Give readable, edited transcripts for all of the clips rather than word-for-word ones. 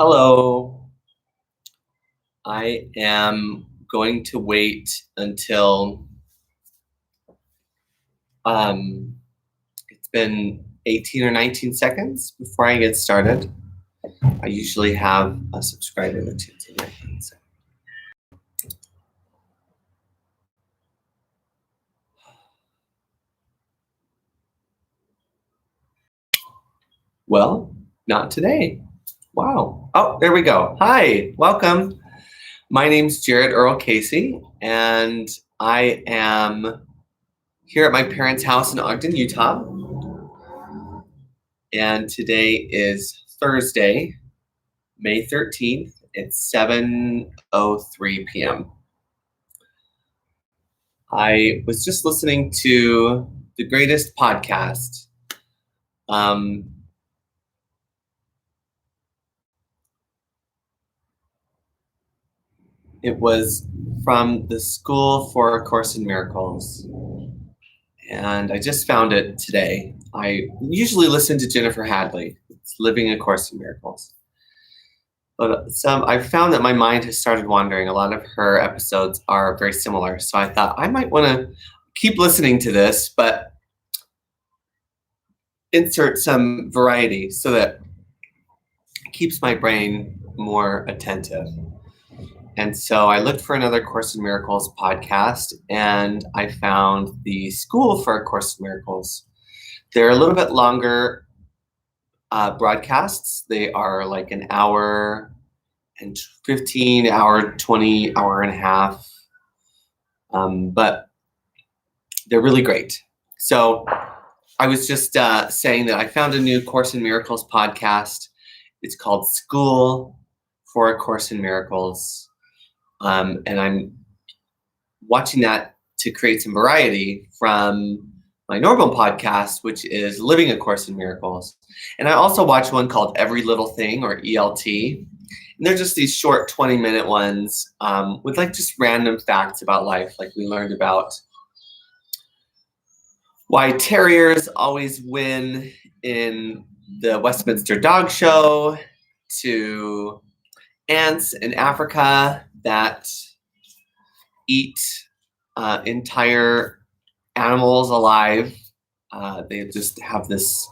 Hello. I am going to wait until um, it's been 18 or 19 seconds before I get started. I usually have a subscriber that tunes in 19 seconds. Well, not today. Wow. Oh, there we go. Hi, welcome. My name's Jared Earl Casey, and I am here at my parents' house in Ogden, Utah. And today is Thursday, May 13th. It's 7:03 p.m. I was just listening to the greatest podcast. Um, it was from the School for A Course in Miracles. And I just found it today. I usually listen to Jennifer Hadley. It's Living A Course in Miracles. But I've found that my mind has started wandering. A lot of her episodes are very similar. So I thought I might want to keep listening to this, but insert some variety so that it keeps my brain more attentive. And so I looked for another Course in Miracles podcast, and I found the School for A Course in Miracles. They're a little bit longer broadcasts. They are like an hour and 15, hour, 20, hour and a half. But they're really great. So I was just saying that I found a new Course in Miracles podcast. It's called School for A Course in Miracles. And I'm watching that to create some variety from my normal podcast, which is Living A Course in Miracles. And I also watch one called Every Little Thing, or ELT. And they're just these short 20-minute ones with like just random facts about life. Like we learned about why terriers always win in the Westminster Dog Show, to ants in Africa that eat entire animals alive. They just have this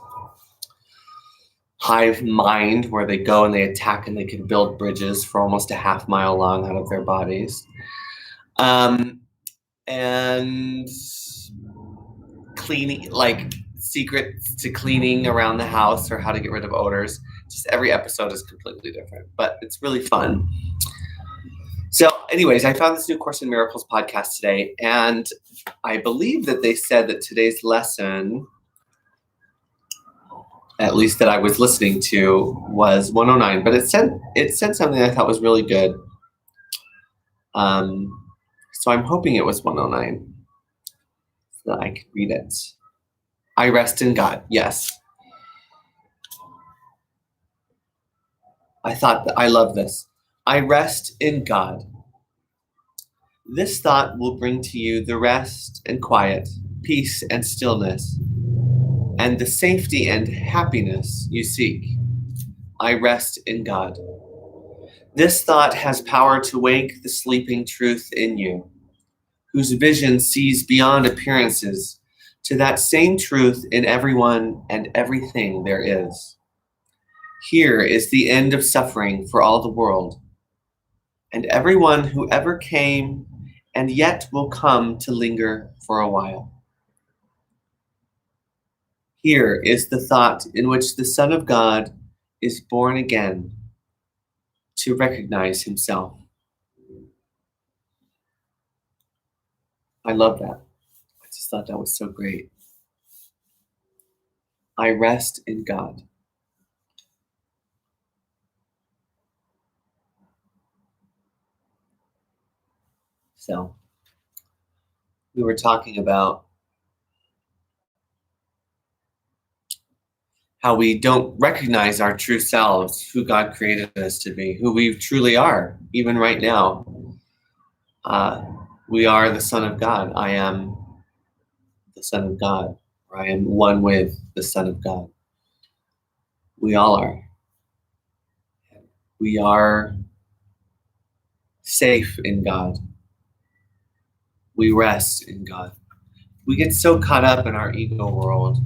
hive mind where they go and they attack and they can build bridges for almost a half-mile long out of their bodies. And cleaning, like secrets to cleaning around the house or how to get rid of odors. Just every episode is completely different, but it's really fun. So anyways, I found this new Course in Miracles podcast today, and I believe that they said that today's lesson, at least that I was listening to, was 109, but it said something I thought was really good. So I'm hoping it was 109 so that I could read it. I rest in God. Yes. I love this. I rest in God. This thought will bring to you the rest and quiet, peace and stillness, and the safety and happiness you seek. I rest in God. This thought has power to wake the sleeping truth in you, whose vision sees beyond appearances to that same truth in everyone and everything there is. Here is the end of suffering for all the world, and everyone who ever came and yet will come to linger for a while. Here is the thought in which the Son of God is born again to recognize himself. I love that. I just thought that was so great. I rest in God. So, we were talking about how we don't recognize our true selves, who God created us to be, who we truly are, even right now. We are the Son of God. I am the Son of God, or I am one with the Son of God. We all are. We are safe in God. We rest in God. We get so caught up in our ego world,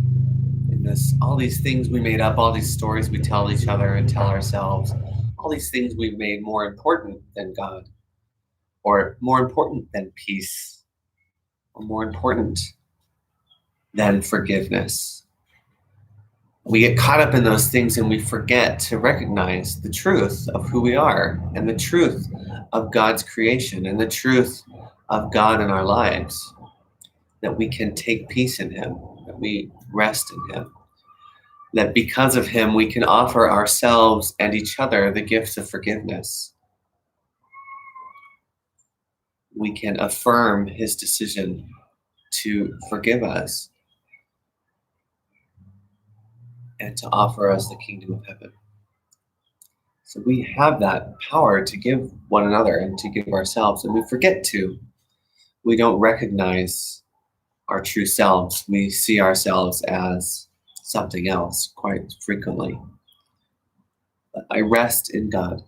in this, all these things we made up, all these stories we tell each other and tell ourselves, all these things we've made more important than God, or more important than peace, or more important than forgiveness. We get caught up in those things and we forget to recognize the truth of who we are and the truth of God's creation and the truth of God in our lives, that we can take peace in Him, that we rest in Him, that because of Him we can offer ourselves and each other the gift of forgiveness. We can affirm His decision to forgive us and to offer us the kingdom of heaven. So we have that power to give one another and to give ourselves, and we forget to. We don't recognize our true selves. We see ourselves as something else quite frequently. But I rest in God.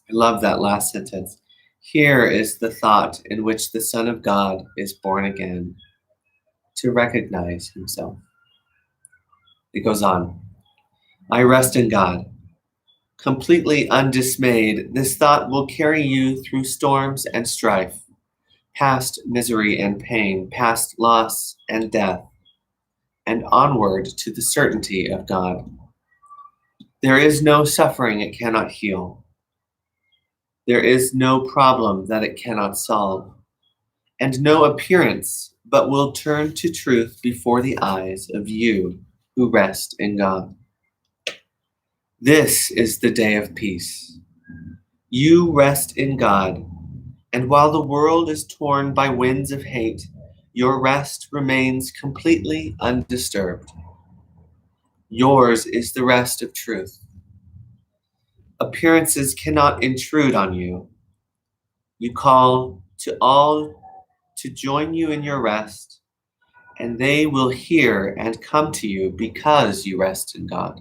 I love that last sentence. Here is the thought in which the Son of God is born again, to recognize Himself. It goes on. I rest in God. Completely undismayed, this thought will carry you through storms and strife, past misery and pain, past loss and death, and onward to the certainty of God. There is no suffering it cannot heal. There is no problem that it cannot solve, and no appearance but will turn to truth before the eyes of you who rest in God. This is the day of peace. You rest in God, and while the world is torn by winds of hate, your rest remains completely undisturbed. Yours is the rest of truth. Appearances cannot intrude on you. You call to all to join you in your rest, and they will hear and come to you because you rest in God.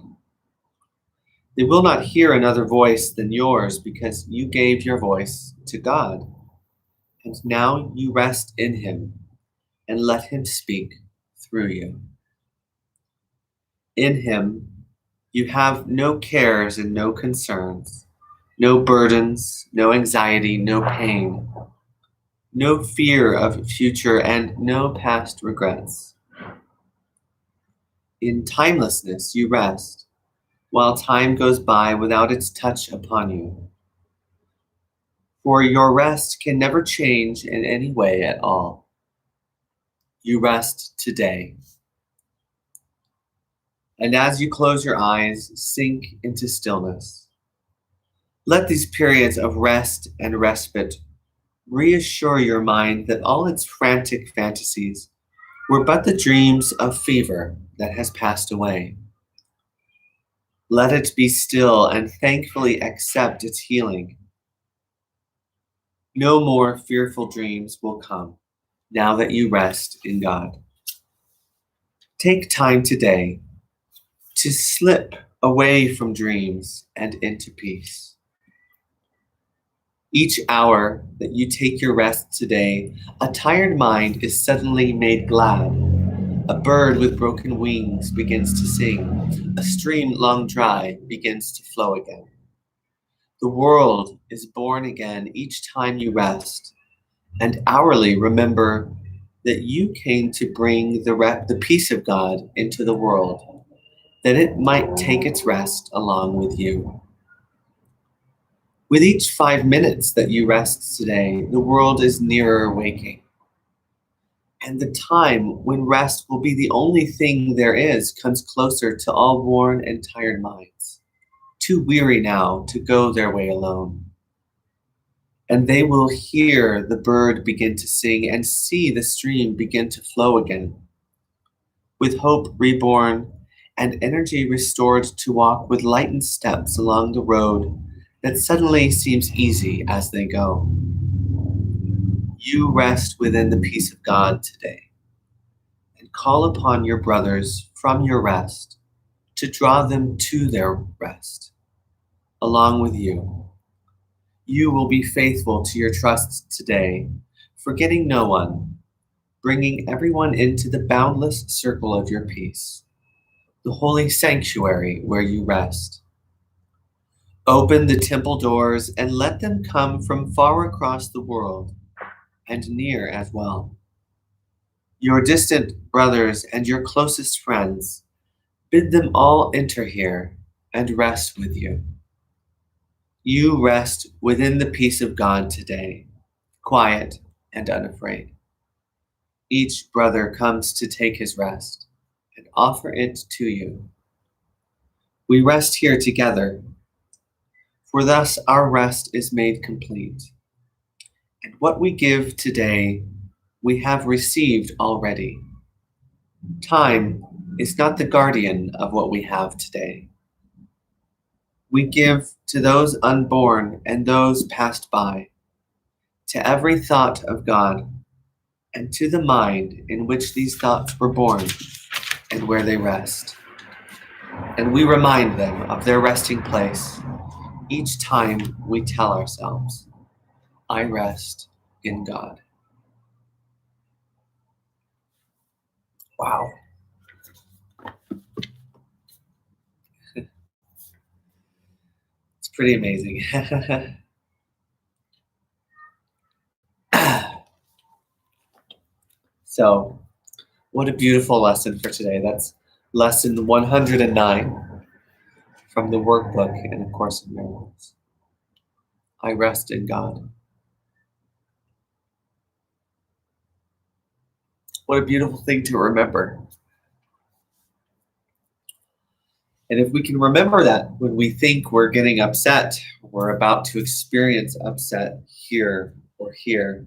They will not hear another voice than yours because you gave your voice to God. And now you rest in Him and let Him speak through you. In Him, you have no cares and no concerns, no burdens, no anxiety, no pain, no fear of future, and no past regrets. In timelessness you rest, while time goes by without its touch upon you. For your rest can never change in any way at all. You rest today. And as you close your eyes, sink into stillness. Let these periods of rest and respite reassure your mind that all its frantic fantasies were but the dreams of fever that has passed away. Let it be still and thankfully accept its healing. No more fearful dreams will come now that you rest in God. Take time today to slip away from dreams and into peace. Each hour that you take your rest today, a tired mind is suddenly made glad. A bird with broken wings begins to sing. A stream long dry begins to flow again. The world is born again each time you rest, and hourly remember that you came to bring the peace of God into the world, that it might take its rest along with you. With each 5 minutes that you rest today, the world is nearer waking. And the time when rest will be the only thing there is comes closer to all worn and tired minds, too weary now to go their way alone. And they will hear the bird begin to sing and see the stream begin to flow again. With hope reborn and energy restored to walk with lightened steps along the road that suddenly seems easy as they go. You rest within the peace of God today and call upon your brothers from your rest to draw them to their rest. along with you. You will be faithful to your trust today, forgetting no one, bringing everyone into the boundless circle of your peace, the holy sanctuary where you rest. Open the temple doors and let them come from far across the world and near as well. Your distant brothers and your closest friends, bid them all enter here and rest with you. You rest within the peace of God today, quiet and unafraid. Each brother comes to take his rest and offer it to you. We rest here together, for thus our rest is made complete. And what we give today, we have received already. Time is not the guardian of what we have today. We give to those unborn and those passed by, to every thought of God, and to the mind in which these thoughts were born and where they rest. And we remind them of their resting place each time we tell ourselves, I rest in God. Wow. It's pretty amazing. So, what a beautiful lesson for today. That's lesson 109 from the workbook in A Course in Miracles. I rest in God. What a beautiful thing to remember. And if we can remember that when we think we're getting upset, we're about to experience upset here or here,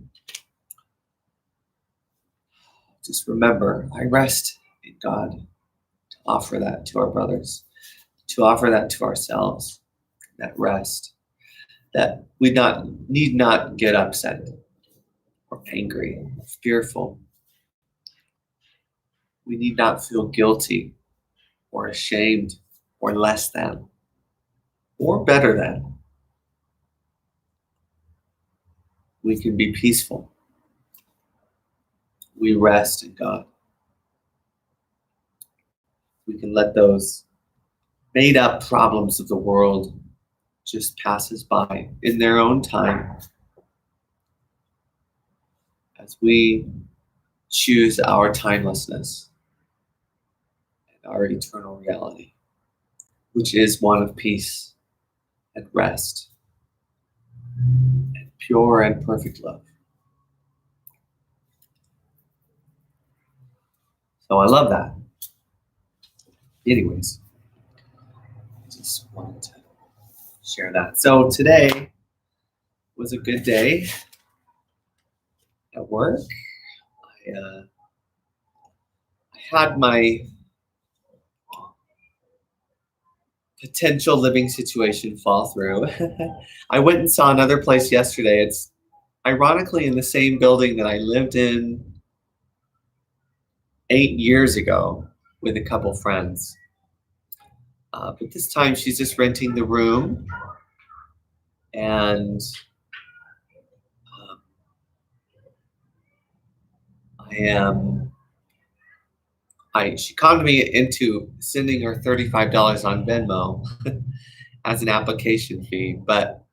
just remember, I rest in God, to offer that to our brothers, to offer that to ourselves, that rest, that we need not get upset or angry or fearful. We need not feel guilty or ashamed or less than or better than. We can be peaceful. We rest in God. We can let those made up problems of the world just pass us by in their own time as we choose our timelessness and our eternal reality, which is one of peace and rest and pure and perfect love. So I love that. Anyways, just wanted to share that. So today was a good day at work. I had my potential living situation fall through. I went and saw another place yesterday. It's ironically in the same building that I lived in 8 years ago with a couple friends. But this time she's just renting the room, and she conned me into sending her $35 on Venmo as an application fee, but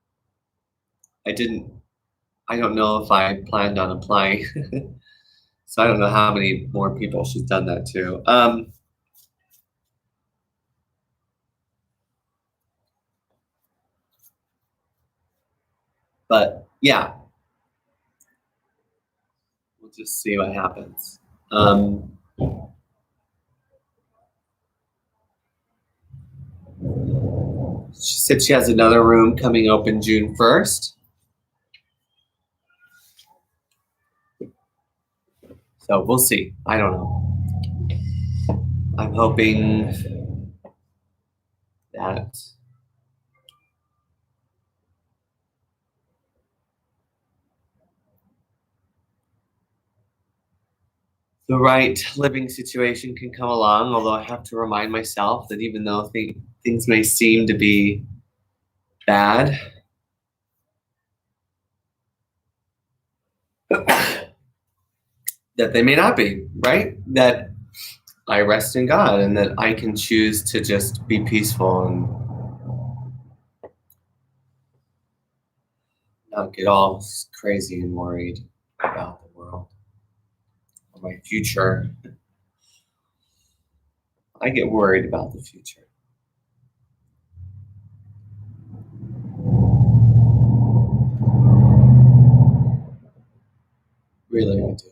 I don't know if I planned on applying. So I don't know how many more people she's done that to. But yeah, we'll just see what happens. She said she has another room coming open June 1st. So we'll see. I don't know. I'm hoping that the right living situation can come along, although I have to remind myself that even though things may seem to be bad. That they may not be, right? That I rest in God and that I can choose to just be peaceful and not get all crazy and worried about the world or my future. I get worried about the future. Really, I do.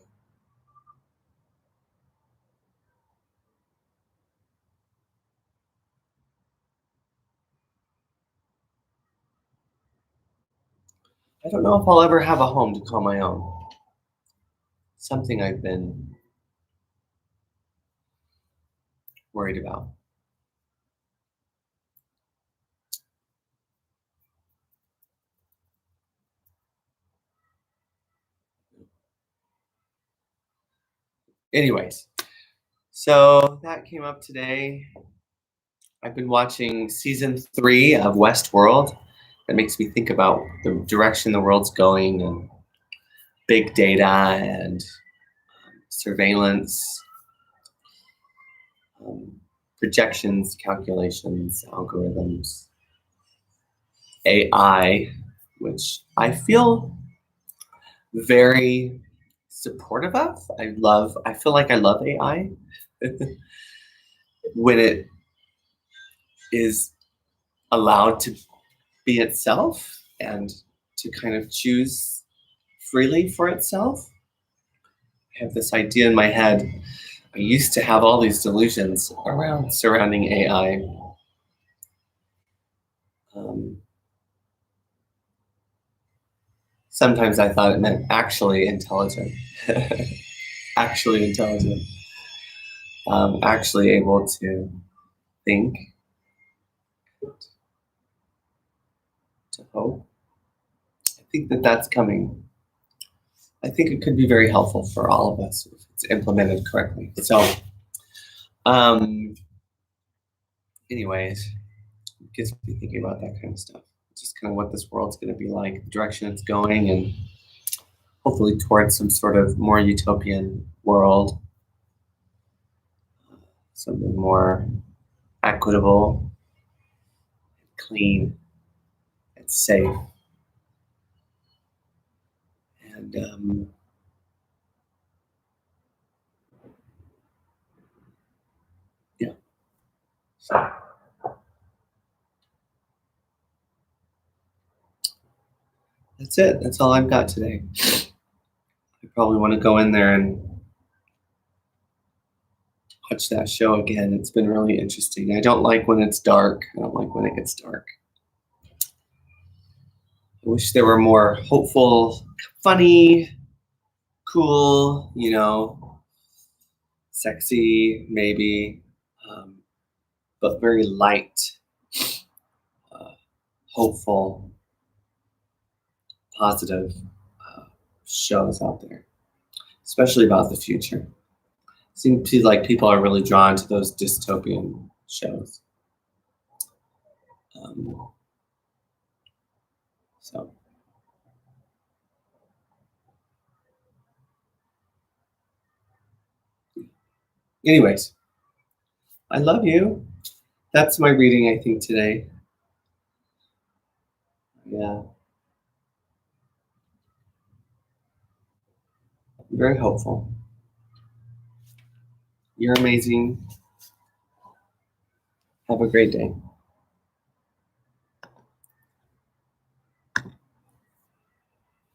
I don't know if I'll ever have a home to call my own. Something I've been worried about. Anyways, so that came up today. I've been watching season 3 of Westworld. That makes me think about the direction the world's going and big data and surveillance, projections, calculations, algorithms, AI, which I feel very supportive of. I feel like I love AI when it is allowed to be itself and to kind of choose freely for itself. I have this idea in my head. I used to have all these delusions surrounding AI. Sometimes I thought it meant actually intelligent, actually intelligent, actually able to think, to hope. I think that that's coming. I think it could be very helpful for all of us if it's implemented correctly. So, anyways, it gets me thinking about that kind of stuff. Just kind of what this world's going to be like, the direction it's going, and hopefully towards some sort of more utopian world, something more equitable, clean, and safe. And yeah, so that's it. That's all I've got today. I probably want to go in there and watch that show again. It's been really interesting. I don't like when it's dark. I don't like when it gets dark. I wish there were more hopeful, funny, cool, sexy, maybe, but very light, hopeful, positive shows out there, especially about the future. Seems to like people are really drawn to those dystopian shows. So, anyways, I love you. That's my reading, I think, today. Yeah. Very hopeful. You're amazing. Have a great day.